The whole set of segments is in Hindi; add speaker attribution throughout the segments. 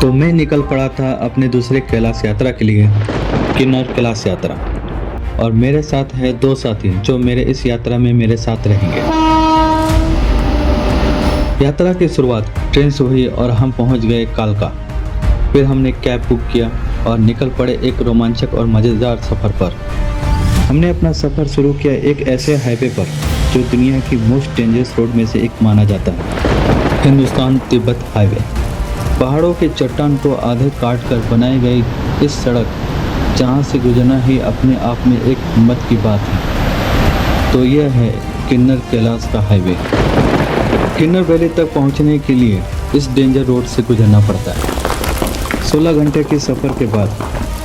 Speaker 1: तो मैं निकल पड़ा था अपने दूसरे कैलाश यात्रा के लिए, किन्नौर कैलाश यात्रा। और मेरे साथ है दो साथी जो मेरे इस यात्रा में मेरे साथ रहेंगे। यात्रा की शुरुआत ट्रेन से हुई और हम पहुंच गए कालका। फिर हमने कैब बुक किया और निकल पड़े एक रोमांचक और मज़ेदार सफ़र पर। हमने अपना सफ़र शुरू किया एक ऐसे हाईवे पर जो दुनिया की मोस्ट डेंजरस रोड में से एक माना जाता है, हिंदुस्तान तिब्बत हाईवे। पहाड़ों के चट्टान को आधे काट कर बनाई गई इस सड़क, जहां से गुजरना ही अपने आप में एक हिम्मत की बात है। तो यह है किन्नर कैलाश का हाईवे। किन्नर वैली तक पहुंचने के लिए इस डेंजर रोड से गुजरना पड़ता है। 16 घंटे के सफ़र के बाद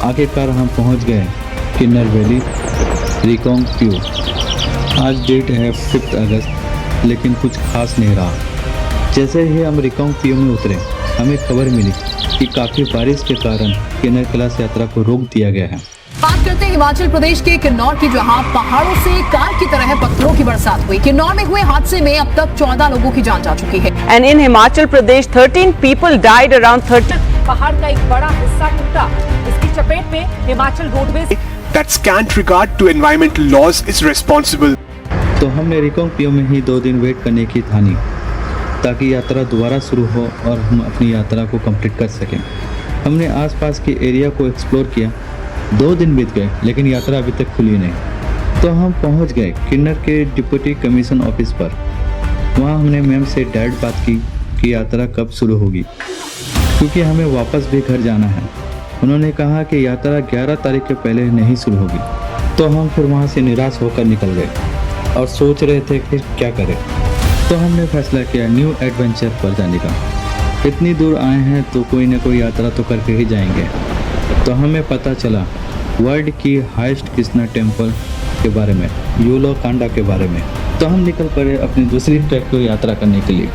Speaker 1: आखिरकार हम पहुंच गए किन्नर वैली, रिकांगपिओ। आज डेट है 5 अगस्त, लेकिन कुछ खास नहीं रहा। जैसे ही हम रिकांगपिओ में उतरे, हमें खबर मिली कि काफ़ी बारिश के कारण किन्नर कैलाश यात्रा को रोक दिया गया है।
Speaker 2: बात करते हैं हिमाचल प्रदेश के किन्नौर की, जहां पहाड़ों से कार की तरह पत्थरों की बरसात हुई। किन्नौर में हुए हादसे में अब तक 14 लोगों की जान जा चुकी है।
Speaker 3: And in Himachal Pradesh, 13 people died around 30.
Speaker 4: पहाड़ का एक बड़ा हिस्सा टूटा। इसकी चपेट में Himachal roadways
Speaker 5: that scant regard to environmental laws is responsible.
Speaker 1: तो हमने रिकांगपिओ में ही 2 दिन वेट करने की ठानी, ताकि यात्रा दोबारा शुरू हो और हम अपनी यात्रा को कंप्लीट कर सकें। हमने आसपास के एरिया को एक्सप्लोर किया। 2 दिन बीत गए, लेकिन यात्रा अभी तक खुली नहीं। तो हम पहुंच गए किन्नर के डिप्टी कमीशन ऑफिस पर। वहां हमने मैम से डायरेक्ट बात की कि यात्रा कब शुरू होगी, क्योंकि हमें वापस भी घर जाना है। उन्होंने कहा कि यात्रा 11 तारीख के पहले नहीं शुरू होगी। तो हम फिर वहाँ से निराश होकर निकल गए और सोच रहे थे कि क्या करें। तो हमने फैसला किया न्यू एडवेंचर पर जाने का। इतनी दूर आए हैं तो कोई ना कोई यात्रा तो करके ही जाएंगे। तो हमें पता चला वर्ल्ड की हाईएस्ट कृष्णा टेम्पल के बारे में, यूलो कांडा के बारे में। तो हम निकल पड़े अपनी दूसरी ट्रैक को यात्रा करने के लिए।